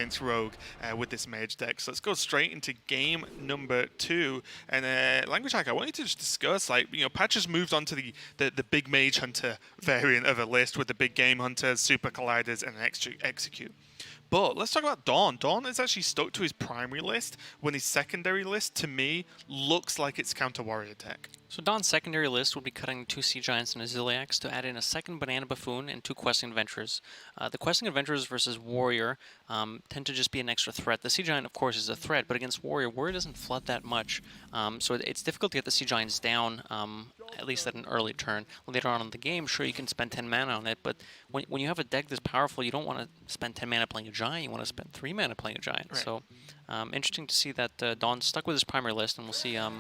against Rogue with this mage deck. So let's go straight into game number 2. And Language Hack, I wanted to just discuss, like, you know, Patra's moved on to the big mage hunter variant of a list with the big game hunters, super colliders, and an execute. But let's talk about DawN. DawN is actually stuck to his primary list when his secondary list, to me, looks like it's counter warrior tech. So DawN's secondary list would be cutting 2 Sea Giants and a Ziliax to add in a second Banana Buffoon and 2 Questing Adventurers. The Questing Adventurers versus Warrior tend to just be an extra threat. The Sea Giant, of course, is a threat, but against Warrior doesn't flood that much. So it's difficult to get the Sea Giants down, at least at an early turn. Later on in the game, sure, you can spend 10 mana on it, but when you have a deck this powerful, you don't want to spend 10 mana playing a Giant, you want to spend 3 mana playing a Giant. Right. So interesting to see that DawN stuck with his primary list, and we'll see if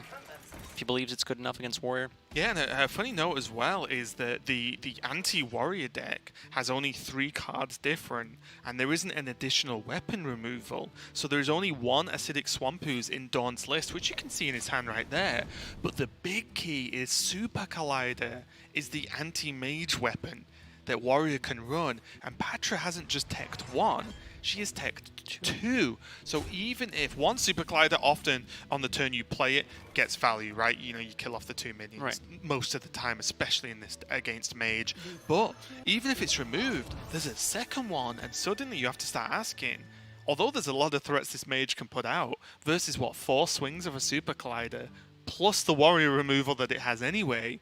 he believes it's good enough against Warrior. Yeah, and a funny note as well is that the anti-Warrior deck has only 3 cards different, and there isn't an additional weapon removal. So there's only 1 Acidic Swamp Ooze in DawN's list, which you can see in his hand right there. But the big key is Super Collider is the anti-mage weapon that Warrior can run, and Pathra hasn't just teched 1. She has teched 2. So even if 1 Super Collider, often on the turn you play it, gets value, right? You know, you kill off the 2 minions most of the time, especially in this against Mage. But even if it's removed, there's a second one, and suddenly you have to start asking, although there's a lot of threats this Mage can put out, versus what, 4 swings of a Super Collider, plus the Warrior removal that it has anyway,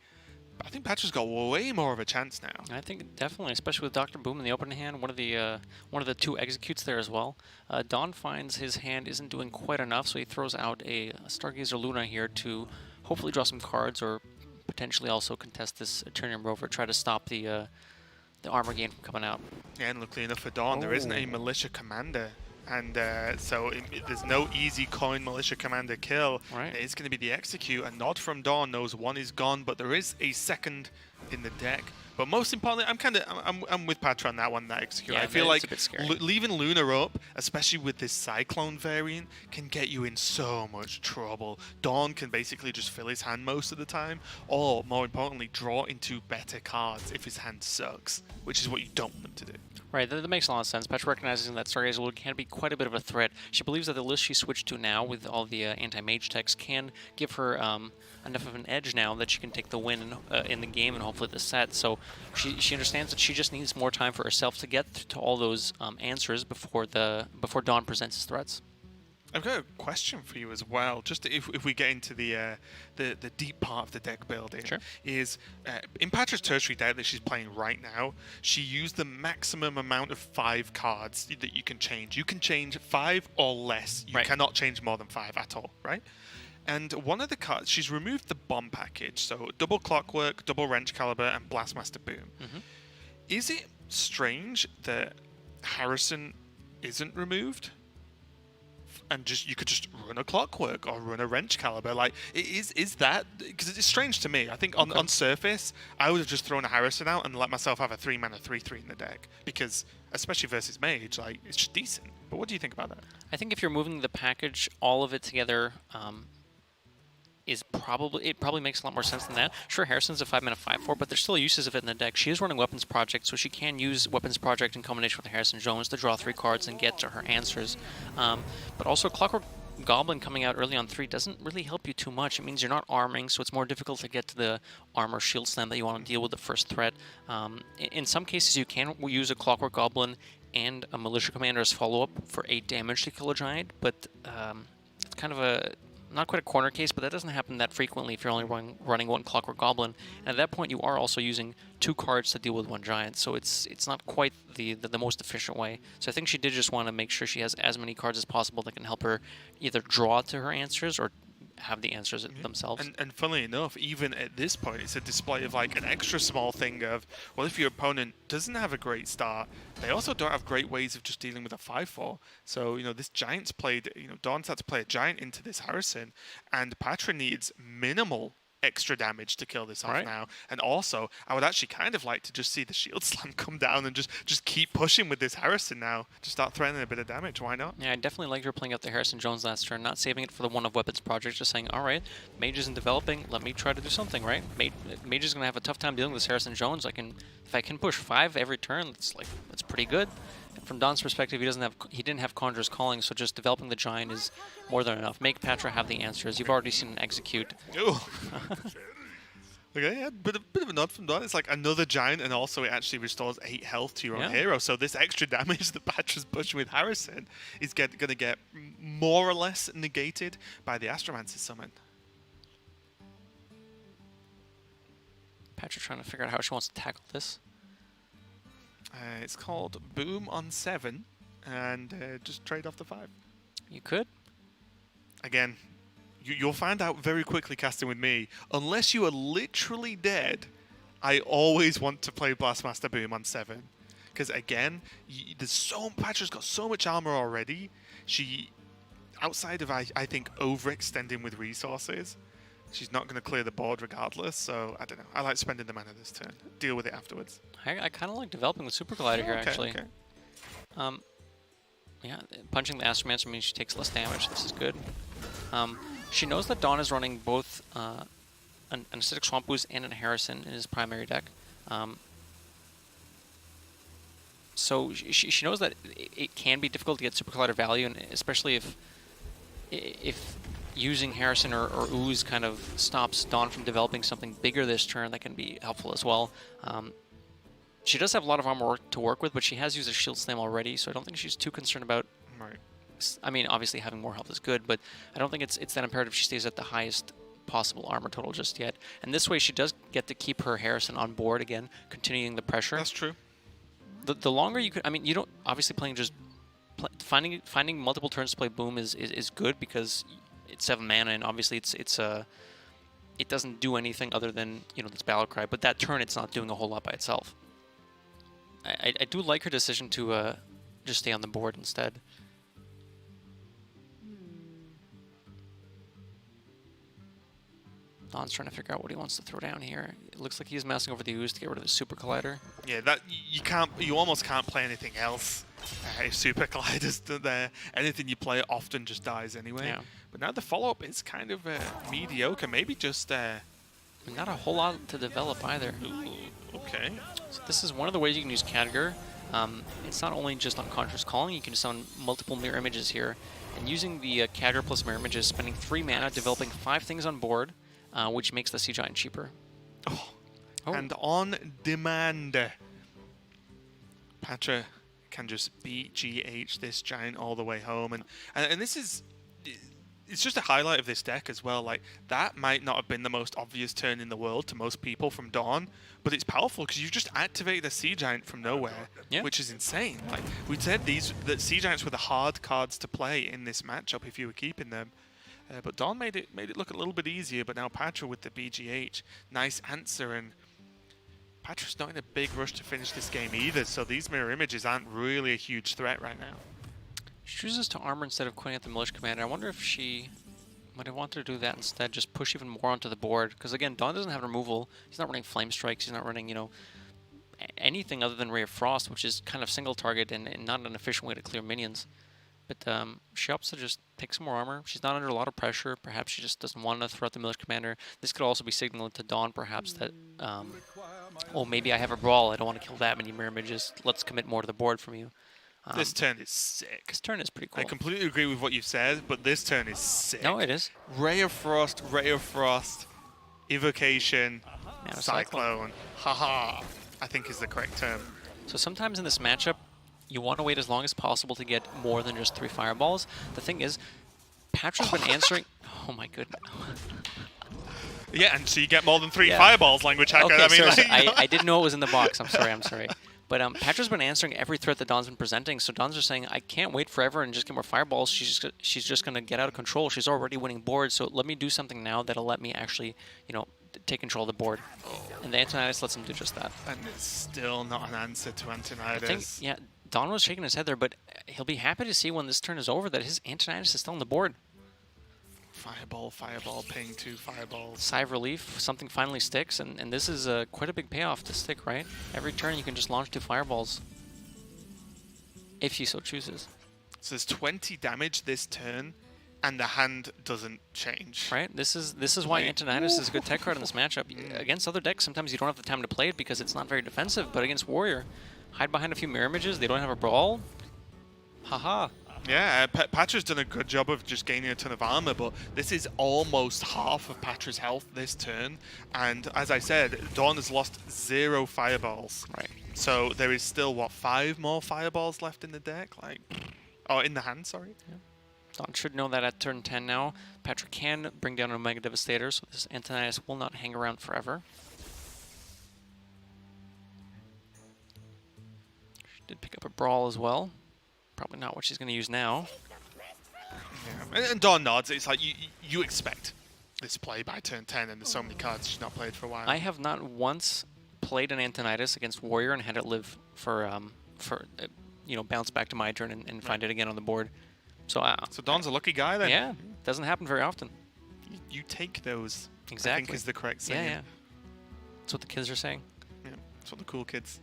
I think Patra's got way more of a chance now. I think definitely, especially with Dr. Boom in the open hand, one of the 2 executes there as well. DawN finds his hand isn't doing quite enough, so he throws out a Stargazer Luna here to hopefully draw some cards, or potentially also contest this Eternium Rover, try to stop the armor gain from coming out. Yeah, and luckily enough for DawN, there isn't a Militia Commander. And so there's no easy coin Militia Commander kill. Right. It's going to be the execute. A nod from DawN knows 1 is gone, but there is a second in the deck. But most importantly, I'm with Pathra on that one, that execute. Yeah, I feel like leaving Luna up, especially with this Cyclone variant, can get you in so much trouble. DawN can basically just fill his hand most of the time, or more importantly, draw into better cards if his hand sucks, which is what you don't want him to do. Right, that makes a lot of sense. Pathra recognizing that Stargazer Luna can be quite a bit of a threat. She believes that the list she switched to now with all the anti-mage techs can give her enough of an edge now that she can take the win in the game and hopefully the set. So she understands that she just needs more time for herself to get to all those answers before DawN presents his threats. I've got a question for you as well. Just if we get into the deep part of the deck building, sure. Is in Patra's tertiary deck that she's playing right now, she used the maximum amount of 5 cards that you can change. You can change 5 or less. You cannot change more than 5 at all, right? And one of the cards, she's removed the bomb package, so double Clockwork, double Wrench Caliber, and Blastmaster Boom. Is it strange that Harrison isn't removed? And you could just run a Clockwork or run a Wrench Caliber. Like, is that, because it's strange to me. I think on surface, I would have just thrown a Harrison out and let myself have a 3-mana 3/3 in the deck, because especially versus Mage, like, it's just decent. But what do you think about that? I think if you're moving the package, all of it together, it probably makes a lot more sense than that. Sure, Harrison's a 5-mana 5/4, but there's still uses of it in the deck. She is running Weapons Project, so she can use Weapons Project in combination with the Harrison Jones to draw 3 cards and get to her answers. But also, Clockwork Goblin coming out early on 3 doesn't really help you too much. It means you're not arming, so it's more difficult to get to the armor shield slam that you want to deal with the first threat. In some cases, you can use a Clockwork Goblin and a Militia Commander as follow-up for 8 damage to kill a Giant, but it's kind of not quite a corner case, but that doesn't happen that frequently if you're only running 1 Clockwork Goblin. And at that point, you are also using 2 cards to deal with 1 Giant, so it's not quite the most efficient way. So I think she did just want to make sure she has as many cards as possible that can help her either draw to her answers or have the answers themselves. And funnily enough, even at this point, it's a display of like an extra small thing of, well, if your opponent doesn't have a great start, they also don't have great ways of just dealing with a 5/4. So, you know, this Giant's played, you know, DawN's had to play a Giant into this Harrison, and Pathra needs minimal extra damage to kill this off now. And also, I would actually kind of like to just see the Shield Slam come down and just keep pushing with this Harrison now. Just start threatening a bit of damage. Why not? Yeah, I definitely liked her playing out the Harrison Jones last turn, not saving it for the 1 of Weapons Project, just saying, all right, Mage isn't developing, let me try to do something, right? Mage is going to have a tough time dealing with this Harrison Jones. If I can push 5 every turn, that's pretty good. from DawN's perspective, he didn't have Conjurer's Calling, so just developing the Giant is more than enough. Make Pathra have the answers. You've already seen him execute. Oh. Okay, yeah, bit of a nod from DawN. It's like another Giant, and also it actually restores 8 health to your own hero. So this extra damage that Patra's pushing with Harrison is going to get more or less negated by the Astromancer summon. Patra trying to figure out how she wants to tackle this. It's called Boom on 7, and just trade off the 5. You could. Again, you'll find out very quickly casting with me. Unless you are literally dead, I always want to play Blastmaster Boom on 7. Because again, Patra's got so much armor already. She, outside of I think overextending with resources, she's not going to clear the board regardless. So I don't know. I like spending the mana this turn. Deal with it afterwards. I kind of like developing the Super Collider here, actually. Okay. Yeah, punching the Astromancer means she takes less damage. This is good. She knows that DawN is running both an Acidic Swamp Ooze and an Harrison in his primary deck. So she knows that it can be difficult to get Super Collider value, and especially if using Harrison or Ooze kind of stops DawN from developing something bigger this turn, that can be helpful as well. She does have a lot of armor to work with, but she has used a Shield Slam already, so I don't think she's too concerned about... Right. I mean, obviously having more health is good, but I don't think it's that imperative she stays at the highest possible armor total just yet. And this way she does get to keep her Harrison on board again, continuing the pressure. That's true. The longer you could... I mean, you don't... Obviously playing just... Finding multiple turns to play Boom is good because it's 7 mana, and obviously it doesn't do anything other than, you know, this Battle Cry, but that turn it's not doing a whole lot by itself. I do like her decision to just stay on the board instead. DawN's trying to figure out what he wants to throw down here. It looks like he's messing over the Ooze to get rid of the Super Collider. Yeah, that you almost can't play anything else if Super Collider's there. Anything you play often just dies anyway. Yeah. But now the follow-up is kind of mediocre. Maybe just... Not a whole lot to develop either. Ooh, okay. So this is one of the ways you can use Khadgar. It's not only just on Conjurer's Calling, you can summon multiple mirror images here. And using the Khadgar plus mirror images, spending 3 mana, developing 5 things on board, which makes the Sea Giant cheaper. Oh. And on demand, Patra can just BGH this Giant all the way home. And this is... It's just a highlight of this deck as well. Like, that might not have been the most obvious turn in the world to most people from DawN, but it's powerful because you've just activated a Sea Giant from nowhere, which is insane. Like, we said that Sea Giants were the hard cards to play in this matchup if you were keeping them. But DawN made it look a little bit easier, but now Patra with the BGH, nice answer, and Patra's not in a big rush to finish this game either, so these mirror images aren't really a huge threat right now. She chooses to armor instead of quitting at the Militia Commander. I wonder if she might have wanted to do that instead, just push even more onto the board. Because again, DawN doesn't have removal. He's not running Flame Strikes. He's not running, you know, anything other than Ray of Frost, which is kind of single target and not an efficient way to clear minions. But she opts to just take some more armor. She's not under a lot of pressure. Perhaps she just doesn't want to throw out the Militia Commander. This could also be signaling to DawN, perhaps, that, oh, maybe I have a Brawl. I don't want to kill that many mirror images. Let's commit more to the board from you. This turn is sick. This turn is pretty cool. I completely agree with what you've said, but this turn is sick. No, it is. Ray of Frost, Evocation, Cyclone. Haha, I think is the correct term. So sometimes in this matchup, you want to wait as long as possible to get more than just 3 fireballs. The thing is, Patra's been answering... Oh my goodness. Yeah, and so you get more than 3 fireballs, language hacker. Okay, I mean, sorry, I didn't know it was in the box. I'm sorry. But Patra's been answering every threat that DawN's been presenting, so DawN's just saying, I can't wait forever and just get more fireballs. She's just going to get out of control. She's already winning boards, so let me do something now that'll let me actually, you know, take control of the board. And the Antonidas lets him do just that. And it's still not an answer to Antonidas. I think, yeah, DawN was shaking his head there, but he'll be happy to see when this turn is over that his Antonidas is still on the board. Fireball, ping 2 fireballs. Sigh of relief, something finally sticks, and this is quite a big payoff to stick, right? Every turn you can just launch 2 fireballs, if she so chooses. So there's 20 damage this turn, and the hand doesn't change. Right? This is why Antonidas is a good tech card in this matchup. Against other decks, sometimes you don't have the time to play it because it's not very defensive, but against Warrior, hide behind a few mirror images. They don't have a brawl. Haha. Yeah, Patra's done a good job of just gaining a ton of armor, but this is almost half of Patra's health this turn. And as I said, DawN has lost 0 fireballs. Right. So there is still, what, 5 more fireballs left in the deck? Like, oh, in the hand, sorry. Yeah. DawN should know that at turn 10 now, Pathra can bring down an Omega Devastator, so this Antonidas will not hang around forever. She did pick up a Brawl as well. Probably not what she's going to use now. Yeah. And DawN nods. It's like you expect this play by turn 10, and there's so many cards she's not played for a while. I have not once played an Antonidas against Warrior and had it live for bounce back to my turn and find it again on the board. So DawN's a lucky guy then. Yeah, doesn't happen very often. You take those. Exactly. I think is the correct saying. Yeah. That's what the kids are saying. Yeah, that's what the cool kids.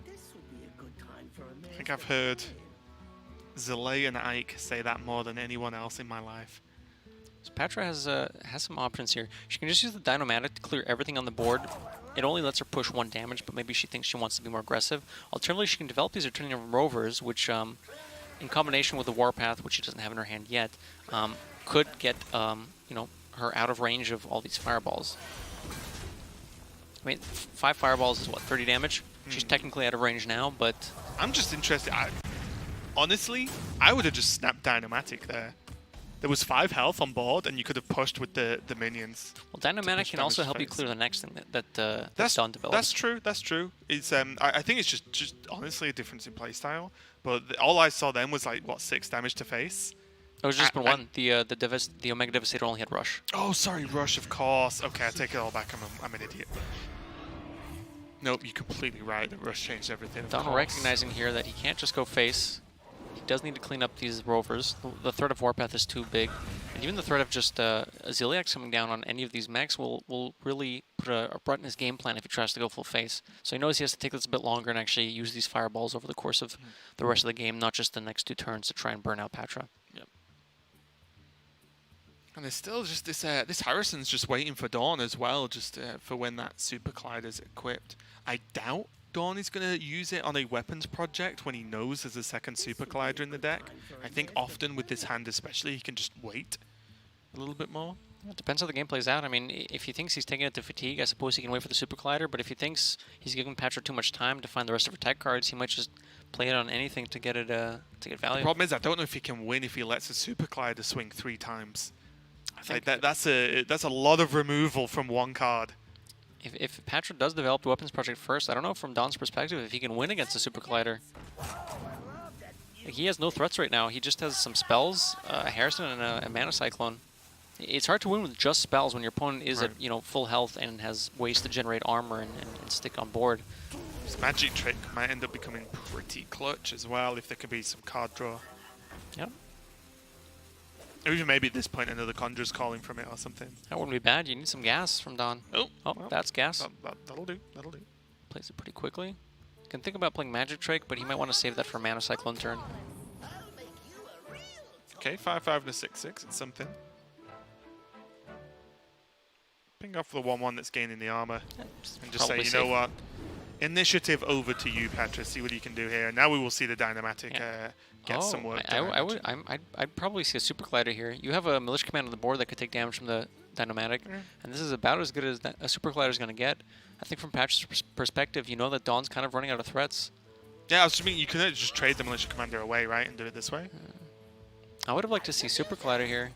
This would be a good time for a I think I've heard Zalay and Ike say that more than anyone else in my life. So Pathra has some options here. She can just use the Dynomatic to clear everything on the board. It only lets her push 1 damage, but maybe she thinks she wants to be more aggressive. Alternatively, she can develop these Eternium Rovers, which, in combination with the Warpath, which she doesn't have in her hand yet, could get her out of range of all these fireballs. I mean, 5 fireballs is what, 30 damage? She's technically out of range now, but I'm just interested. Honestly, I would have just snapped Dynomatic there. There was 5 health on board, and you could have pushed with the minions. well, Dynomatic can also help you clear the next thing that DawN develops. That's true. That's true. It's I think it's just honestly a difference in playstyle. But all I saw then was like what 6 damage to face. It was just been 1. The Omega Devastator only had Rush. Oh, sorry, Rush. Of course. Okay, I take it all back. I'm an idiot. Nope, you're completely right. The Rush changed everything. DawN recognizing here that he can't just go face. He does need to clean up these Rovers. The threat of Warpath is too big. And even the threat of just Aziliax coming down on any of these mechs will really put a rut in his game plan if he tries to go full face. So he knows he has to take this a bit longer and actually use these fireballs over the course of the rest of the game, not just the next 2 turns to try and burn out Pathra. Yep. And there's still just this Harrison's just waiting for DawN as well, just for when that Super Collider's equipped. I doubt DawN is going to use it on a weapons project when he knows there's a second Super Collider in the deck. I think often with this hand especially, he can just wait a little bit more. It depends how the game plays out. I mean, if he thinks he's taking it to fatigue, I suppose he can wait for the Super Collider, but if he thinks he's giving Pathra too much time to find the rest of her tech cards, he might just play it on anything to get it to get value. The problem is I don't know if he can win if he lets a Super Collider swing 3 times. I think that's a lot of removal from 1 card. If Pathra does develop the weapons project first, I don't know from DawN's perspective if he can win against the Super Collider. Like, he has no threats right now. He just has some spells, a Hearthstone and a Mana Cyclone. It's hard to win with just spells when your opponent is at full health and has ways to generate armor and stick on board. This Magic Trick might end up becoming pretty clutch as well if there could be some card draw. Yep. Or even maybe at this point another Conjurer's calling from it or something. That wouldn't be bad. You need some gas from DawN. Oh, well, that's gas. That'll do. That'll do. Plays it pretty quickly. You can think about playing Magic Trick, but he might want to save that for Mana Cyclone turn. Okay, 5/5 and a 6/6. It's something. Ping off the 1/1 that's gaining the armor, and just say, you know what, initiative over to you, Pathra. See what you can do here. And now we will see the Dynomatic get some work done. I'd probably see a Super Collider here. You have a Militia Command on the board that could take damage from the Dynomatic, and this is about as good as a Super Collider is going to get. I think from Patra's perspective, you know that DawN's kind of running out of threats. Yeah, I was just meaning you could just trade the Militia Commander away, right, and do it this way. I would have liked to see Super Collider here.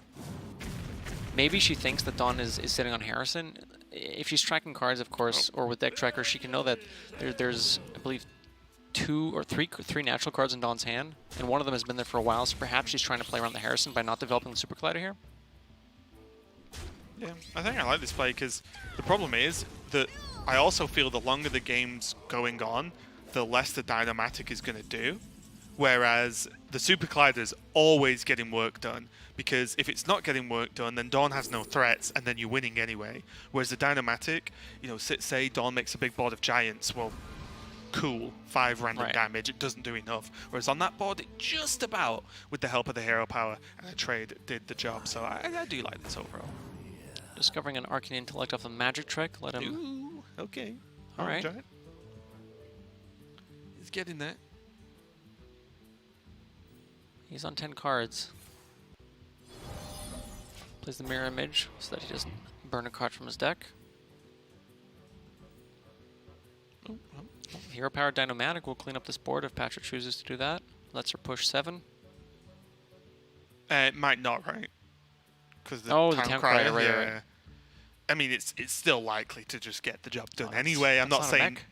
Maybe she thinks that DawN is sitting on Harrison. If she's tracking cards, of course, or with Deck Tracker, she can know that there's, I believe, 2 or 3 natural cards in DawN's hand, and one of them has been there for a while, so perhaps she's trying to play around the Harrison by not developing the Super Collider here. Yeah, I think I like this play because the problem is that I also feel the longer the game's going on, the less the Dynomatic is going to do. Whereas the Super Collider is always getting work done, because if it's not getting work done, then DawN has no threats, and then you're winning anyway. Whereas the Dynomatic, say DawN makes a big board of giants, well, cool, 5 random damage, it doesn't do enough. Whereas on that board, it just about, with the help of the hero power and a trade, did the job. So I do like this overall. Discovering an Arcane Intellect off the Magic Trick, let him... Ooh, okay. All right. He's getting there. He's on 10 cards. Plays the mirror image so that he doesn't burn a card from his deck. Oh, Hero Power Dynomatic will clean up this board if Patrick chooses to do that. Lets her push 7. It might not, right? Because the Oh, the Town Town Crier, Crier, right, yeah. right. I mean, it's still likely to just get the job done Oh, that's- anyway. I'm that's not not a saying. mech?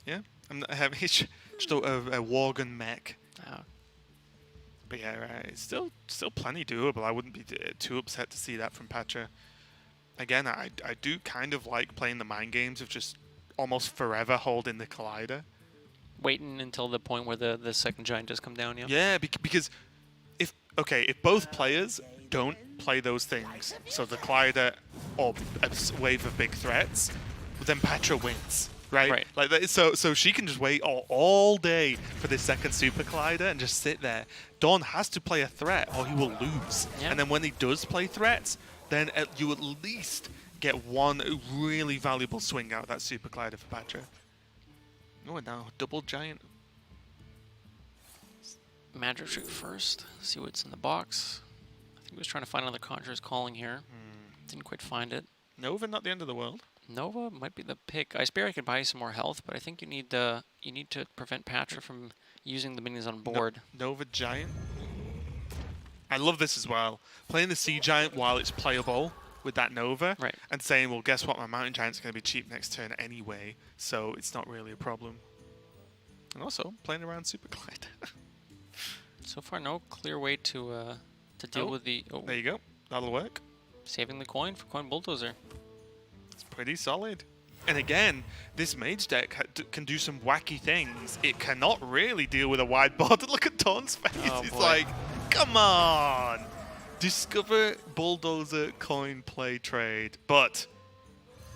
Yeah, I'm not having it's just a Worgen mech. Oh. But yeah, right. It's still plenty doable. I wouldn't be too upset to see that from Pacha. Again, I do kind of like playing the mind games of just almost forever holding the Collider. Waiting until the point where the second giant does come down, yeah? Yeah, because if both players don't play those things, so the Collider or a wave of big threats, then Patra wins, right? Right. Like that, so she can just wait all day for this second Super Collider and just sit there. DawN has to play a threat or he will lose. Yeah. And then when he does play threats, then you at least get one really valuable swing out of that Super Collider for Patra. Oh, and now double giant. Magic Trick first. See what's in the box. I think he was trying to find another Conjurer's Calling here. Didn't quite find it. Nova, not the end of the world. Nova might be the pick. I Spear I could buy you some more health, but I think you need to prevent Patra from using the minions on board. Nova Giant. I love this as well. Playing the Sea Giant while it's playable with that Nova. Right. And saying, well, guess what? My Mountain Giant's going to be cheap next turn anyway, so it's not really a problem. And also, playing around Super Collider. So far, no clear way to deal with the There you go. That'll work. saving the coin for Coin Bulldozer. It's pretty solid. And again, this mage deck can do some wacky things. It cannot really deal with a wide board. Look at DawN's face. Oh, He's boy. like, come on. Discover Bulldozer coin play trade. But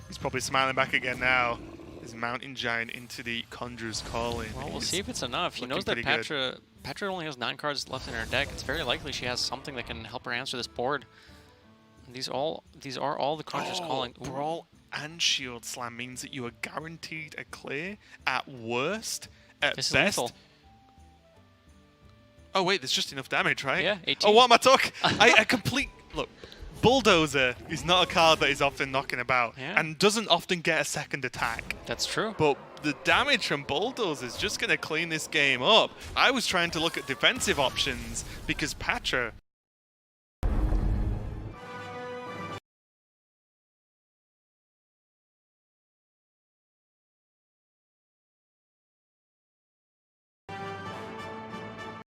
he's probably smiling back again now. His Mountain Giant into the Conjurer's Calling. Well, we'll He's see if it's enough. He looking knows that pretty good. Patra only has 9 cards left in her deck. It's very likely she has something that can help her answer this board. These are all the Conjurer's Calling. Ooh. Brawl and Shield Slam means that you are guaranteed a clear at worst. At This is best. lethal. Oh wait, there's just enough damage, right? Yeah, 18. Oh, what am I talking? I complete look. Bulldozer is not a card that is often knocking about Yeah. and doesn't often get a second attack. That's true. But the damage from Bulldozer is just going to clean this game up. I was trying to look at defensive options because Patra